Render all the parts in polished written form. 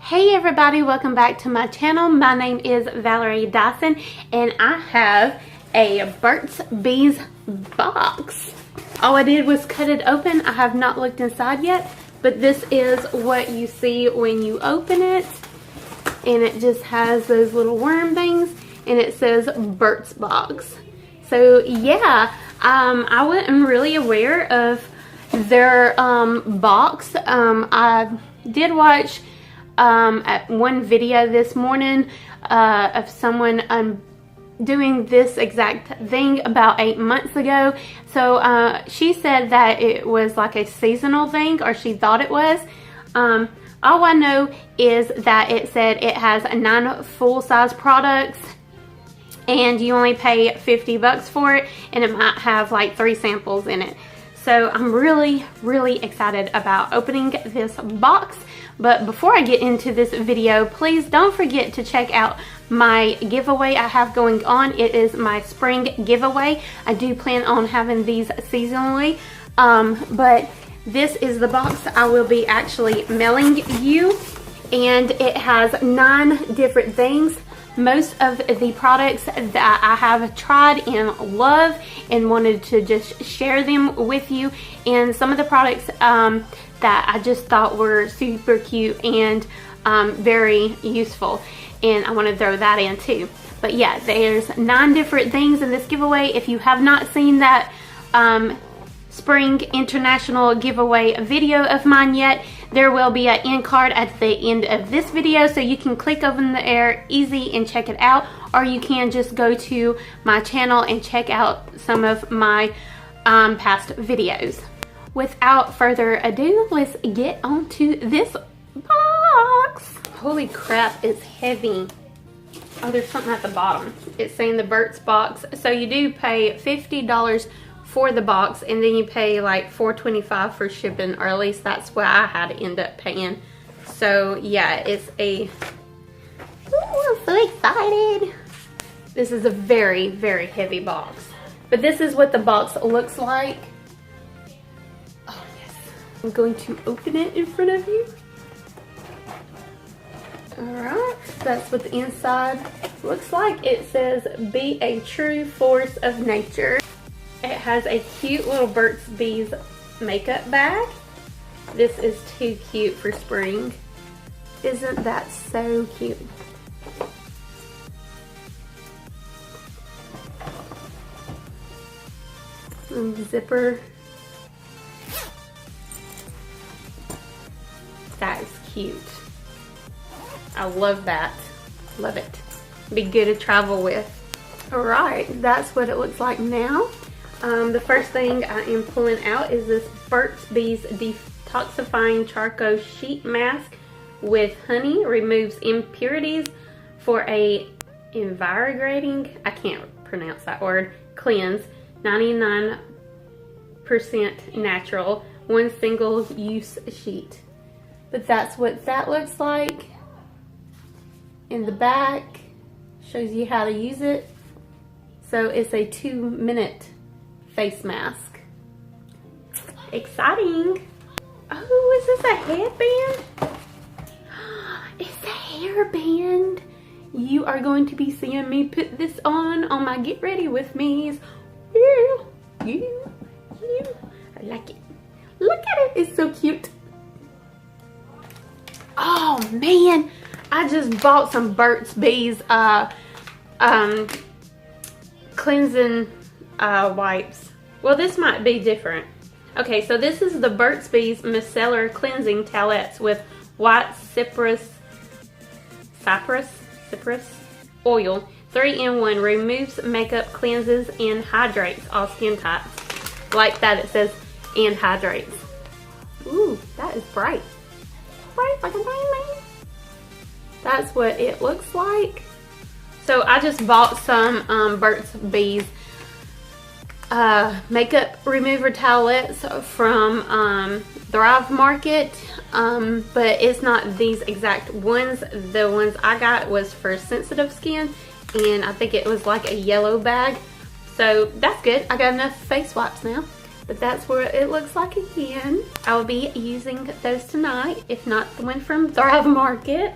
Hey everybody, welcome back to my channel. My name is Valerie Dison and I have a Burt's Bees box. All I did was cut it open. I have not looked inside yet, but this is what you see when you open it. And it just has those little worm things and it says Burt's box. So yeah, I wasn't really aware of their box. I did watch at one video this morning of someone doing this exact thing about 8 months ago. So she said that it was like a seasonal thing, or she thought it was. All I know is that it said it has 9 full-size products and you only pay $50 for it, and it might have like 3 samples in it. So I'm really excited about opening this box. But before I get into this video, please don't forget to check out my giveaway I have going on. It is my spring giveaway. I do plan on having these seasonally, but this is the box I will be actually mailing you, and it has 9 different things. Most of the products that I have tried and love and wanted to just share them with you, and some of the products that I just thought were super cute and very useful, and I want to throw that in too. But yeah, there's 9 different things in this giveaway. If you have not seen that Spring International giveaway video of mine yet, there will be an end card at the end of this video, so you can click over in there easy and check it out, or you can just go to my channel and check out some of my past videos. Without further ado, let's get on to this box. Holy crap, it's heavy. Oh, there's something at the bottom. It's saying the Burt's box. So you do pay $50 for the box, and then you pay like $4.25 for shipping, or at least that's what I had to end up paying. So yeah, it's a... Ooh, I'm so excited. This is a very heavy box. But this is what the box looks like. Oh yes. I'm going to open it in front of you. Alright, that's what the inside looks like. It says, "Be a true force of nature." It has a cute little Burt's Bees makeup bag. This is too cute for spring. Isn't that so cute? Zipper. That is cute. I love that. Love it. Be good to travel with. Alright, that's what it looks like now. The first thing I am pulling out is this Burt's Bees Detoxifying Charcoal Sheet Mask with honey. Removes impurities for a invigorating, I can't pronounce that word, cleanse. 99% natural, 1 single use sheet. But that's what that looks like. In the back shows you how to use it. So it's a 2-minute face mask. Exciting. Oh, is this a headband? It's a hairband. You are going to be seeing me put this on my get ready with me's. Yeah. I like it. Look at it. It's so cute. Oh man, I just bought some Burt's Bees cleansing wipes. Well, this might be different. Okay, so this is the Burt's Bees Micellar Cleansing Towelettes with white cypress oil. 3-in-1, removes makeup, cleanses, and hydrates all skin types. Like that, it says, and hydrates. Ooh, that is bright. Bright like a diamond. That's what it looks like. So I just bought some Burt's Bees makeup remover towelettes from Thrive Market, but it's not these exact ones. The ones I got was for sensitive skin, and I think it was like a yellow bag. So that's good. I got enough face wipes now. But that's what it looks like again. I'll be using those tonight, if not the one from Thrive Market.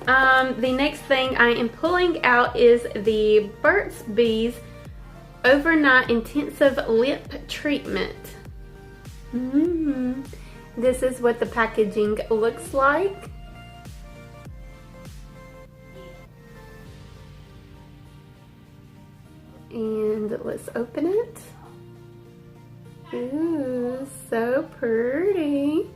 The next thing I am pulling out is the Burt's Bees Overnight Intensive Lip Treatment. This is what the packaging looks like. And let's open it. Ooh, so pretty.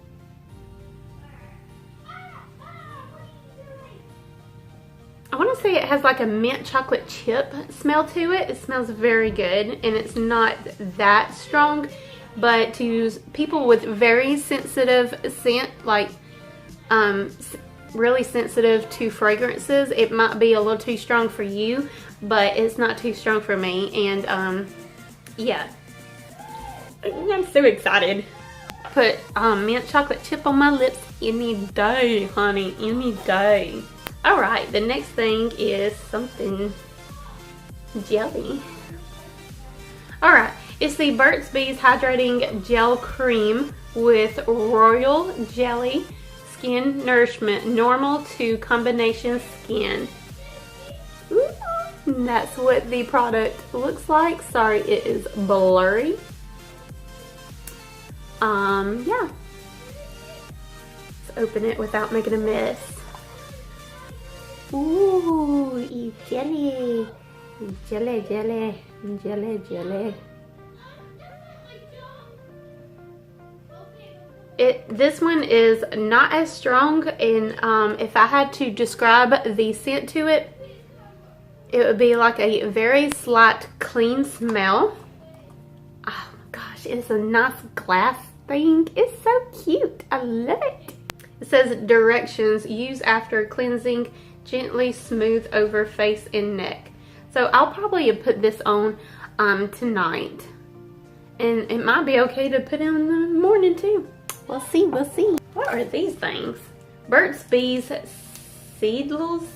I want to say it has like a mint chocolate chip smell to it. It smells very good, and it's not that strong, but to people with very sensitive scent, like really sensitive to fragrances, it might be a little too strong for you, but it's not too strong for me. And yeah, I'm so excited. Put mint chocolate chip on my lips any day, honey, any day. Alright, the next thing is something jelly. Alright, it's the Burt's Bees Hydrating Gel Cream with Royal Jelly Skin Nourishment, normal to combination skin. Ooh, that's what the product looks like. Sorry, it is blurry. Yeah. Let's open it without making a mess. Ooh, jelly. Jelly, jelly, jelly, jelly. This one is not as strong, and if I had to describe the scent to it, it would be like a very slight clean smell. Oh my gosh, it's a nice glass thing. It's so cute. I love it. It says directions: use after cleansing, gently smooth over face and neck. So I'll probably put this on tonight, and it might be okay to put it in the morning too. We'll see, we'll see. What are these things? Burt's Bees Seedles?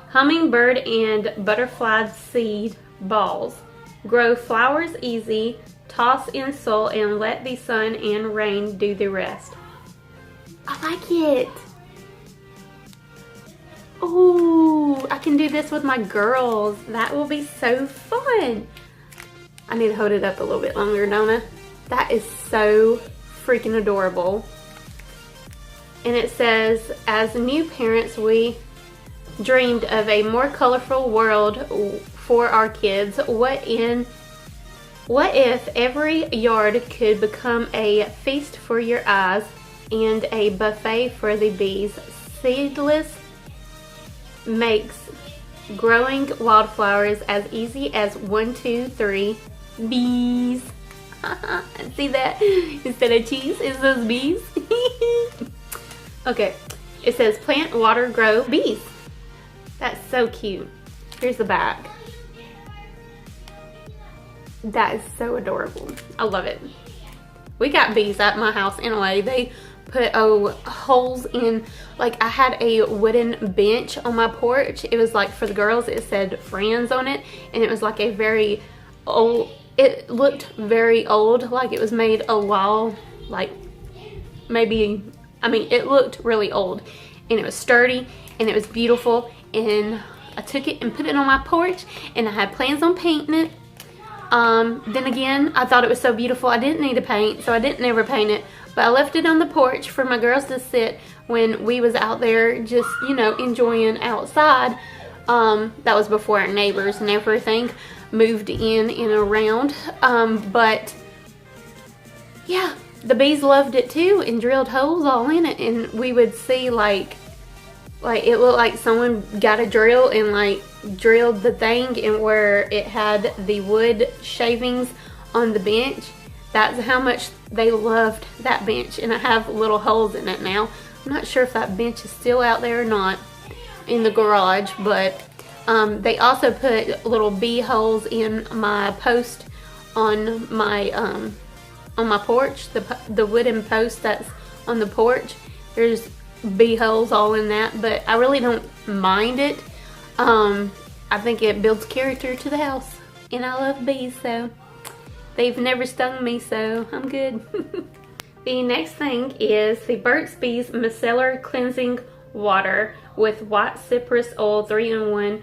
Hummingbird and butterfly seed balls. Grow flowers easy. Toss in soil and let the sun and rain do the rest. I like it. Ooh, I can do this with my girls. That will be so fun. I need to hold it up a little bit longer, don't I? That is so freaking adorable. And it says, as new parents, we dreamed of a more colorful world for our kids. What if every yard could become a feast for your eyes and a buffet for the bees? Seedless makes growing wildflowers as easy as 1, 2, 3 bees. See that? Instead of cheese, it says bees. Okay, it says plant, water, grow bees. That's so cute. Here's the back. That is so adorable. I love it. We got bees at my house anyway. They put holes in, like, I had a wooden bench on my porch. It was like for the girls, it said friends on it, and it was like a very old, it looked very old, like it was made a while, like maybe, I mean, it looked really old, and it was sturdy and it was beautiful, and I took it and put it on my porch, and I had plans on painting it. Then again, I thought it was so beautiful I didn't need to paint, so I didn't ever paint it, but I left it on the porch for my girls to sit when we was out there just, you know, enjoying outside. That was before our neighbors and everything moved in and around, but yeah, the bees loved it too and drilled holes all in it, and we would see like it looked like someone got a drill and like drilled the thing, and where it had the wood shavings on the bench, that's how much they loved that bench. And I have little holes in it now. I'm not sure if that bench is still out there or not in the garage, but they also put little bee holes in my post on my porch, the wooden post that's on the porch. There's bee holes all in that, but I really don't mind it. I think it builds character to the house. And I love bees, so they've never stung me, so I'm good. The next thing is the Burt's Bees Micellar Cleansing Water with white cypress oil 3-in-1.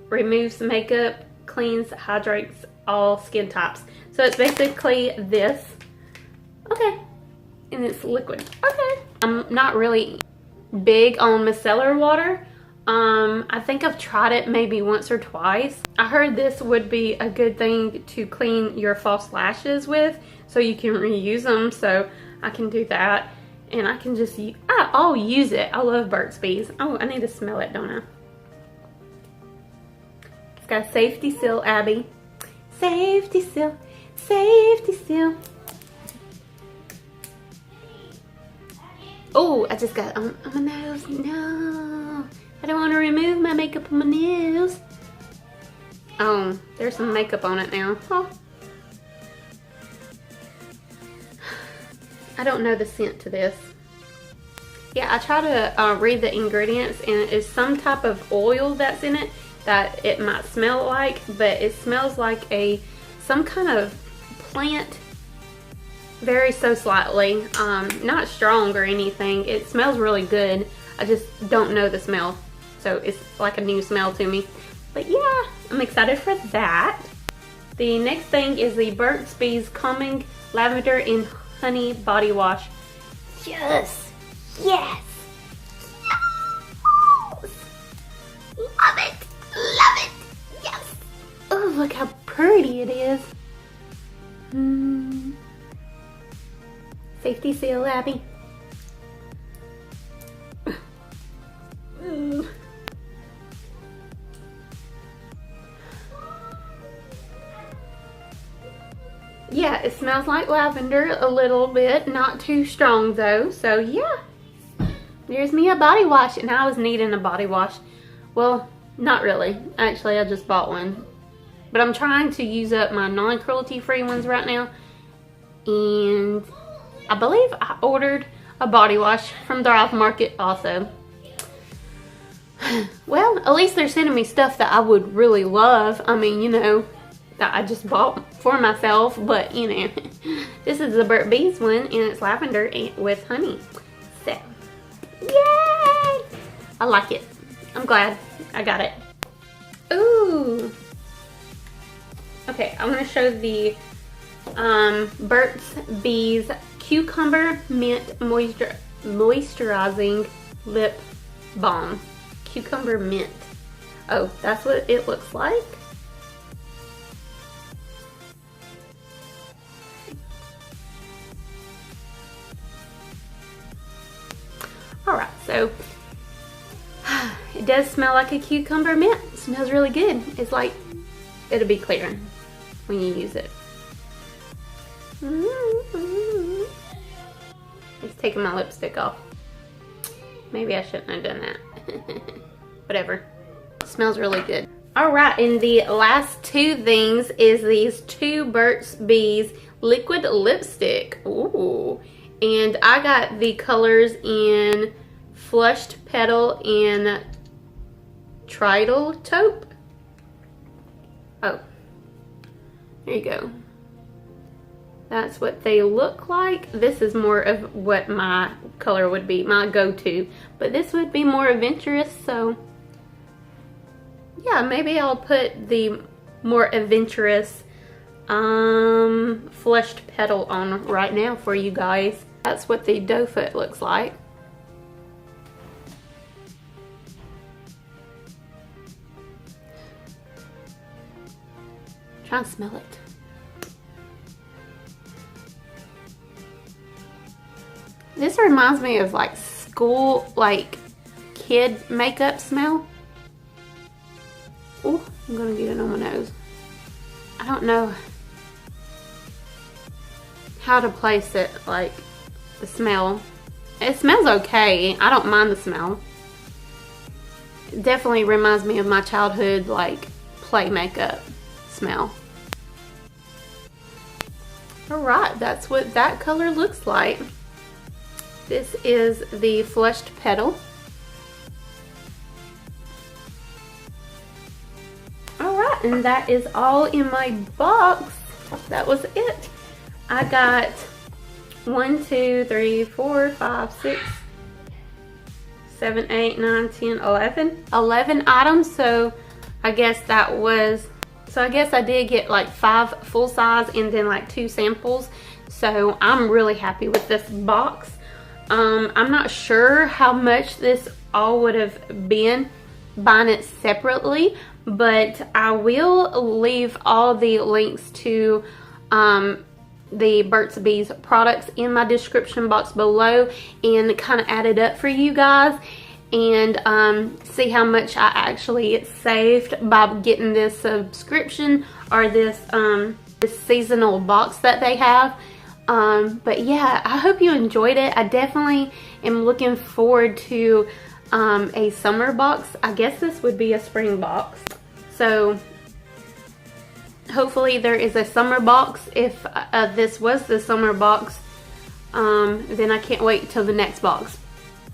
Removes makeup, cleans, hydrates all skin types. So it's basically this. Okay. And it's liquid. Okay. I'm not really big on micellar water. I think I've tried it maybe once or twice. I heard this would be a good thing to clean your false lashes with, so you can reuse them. So I can do that, and I can just I'll use it. I love Burt's Bees. Oh, I need to smell it, don't I? It's got a safety seal, Abby. Safety seal, safety seal. Oh, I just got on my nose. No, I don't want to remove my makeup on my nose. Oh, there's some makeup on it now. Oh. I don't know the scent to this. Yeah, I try to read the ingredients, and it's some type of oil that's in it that it might smell like, but it smells like some kind of plant, very so slightly, not strong or anything. It smells really good. I just don't know the smell, so it's like a new smell to me. But yeah, I'm excited for that. The next thing is the Burt's Bees Calming Lavender and Honey Body Wash. Yes! Yes! Yes! Love it! Love it! Yes! Oh, look how pretty it is. Safety seal, Abby. Yeah, it smells like lavender a little bit, not too strong though. So yeah, there's me a body wash, and I was needing a body wash. Well, not really. Actually, I just bought one, but I'm trying to use up my non-cruelty free ones right now. And I believe I ordered a body wash from Thrive Market also. Well, at least they're sending me stuff that I would really love. I mean, you know, that I just bought for myself, but you know, this is the Burt's Bees one, and it's lavender with honey. So, yay! I like it. I'm glad I got it. Ooh. Okay, I'm gonna show the Burt's Bees Cucumber Mint Moisturizing Lip Balm. Cucumber Mint. Oh, that's what it looks like. Alright, so it does smell like a cucumber mint. It smells really good. It's like it'll be clear when you use it. It's taking my lipstick off. Maybe I shouldn't have done that. Whatever. It smells really good. Alright, and the last two things is these two Burt's Bees liquid lipstick. Ooh. And I got the colors in Flushed Petal and Trital Taupe. Oh, there you go. That's what they look like. This is more of what my color would be, my go-to. But this would be more adventurous, so yeah, maybe I'll put the more adventurous Flushed Petal on right now for you guys. That's what the doe foot looks like. Try and smell it. This reminds me of like school, like kid makeup smell. Oh, I'm gonna get it on my nose. I don't know how to place it, like the smell. It smells okay. I don't mind the smell. It definitely reminds me of my childhood, like play makeup smell. Alright, that's what that color looks like. This is the Flushed Petal. Alright, yeah, and that is all in my box. That was it. I got 1, 2, 3, 4, 5, 6, 7, 8, 9, 10, 11 items. So I guess that was, so I guess I did get like 5 full size and then like 2 samples. So I'm really happy with this box. I'm not sure how much this all would have been buying it separately, but I will leave all the links to the Burt's products in my description box below and kind of add it up for you guys and see how much I actually saved by getting this subscription or this seasonal box that they have. But yeah, I hope you enjoyed it. I definitely am looking forward to a summer box. I guess this would be a spring box. So hopefully there is a summer box. If this was the summer box, then I can't wait till the next box.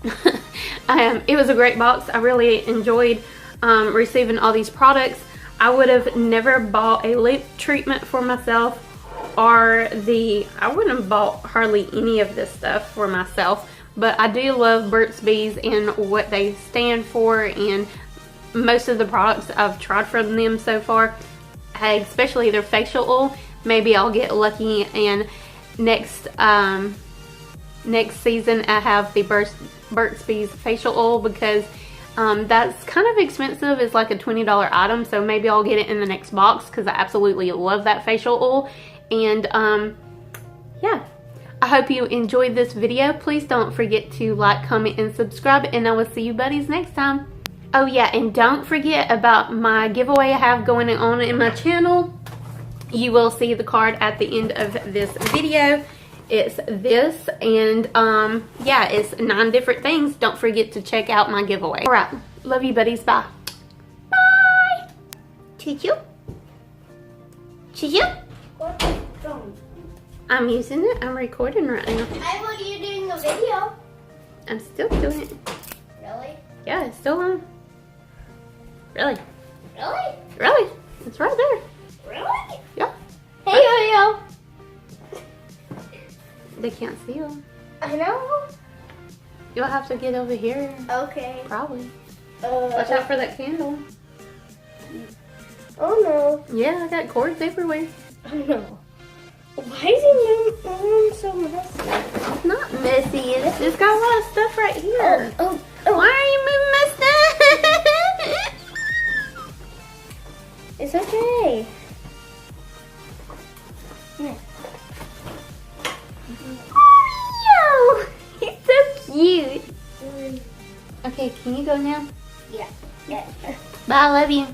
It was a great box. I really enjoyed receiving all these products. I would have never bought a lip treatment for myself, or I wouldn't have bought hardly any of this stuff for myself, but I do love Burt's Bees and what they stand for, and most of the products I've tried from them so far, especially their facial oil. Maybe I'll get lucky and next season I have the Burt's Bees facial oil, because that's kind of expensive. It's like a $20 item, so maybe I'll get it in the next box because I absolutely love that facial oil. And yeah, I hope you enjoyed this video. Please don't forget to like, comment, and subscribe, and I will see you buddies next time. Oh yeah, and don't forget about my giveaway I have going on in my channel. You will see the card at the end of this video. It's this, and yeah, it's 9 different things. Don't forget to check out my giveaway. All right, love you buddies. Bye. Bye. Choo-choo. Choo-choo. I'm using it. I'm recording right now. I thought you were doing a video. I'm still doing it. Really? Yeah, it's still on. Really? Really? Really? It's right there. Really? Yeah. Hey, yo-yo. They can't see you. I know. You'll have to get over here. Okay. Probably. Watch out for that candle. Oh no. Yeah, I got cords everywhere. Oh no. Why is your room so messy? It's not messy. It's got a lot of stuff right here. Oh. Why are you moving my stuff? It's okay. Yeah. Oh, he's so cute. Okay, can you go now? Yeah. Bye, I love you.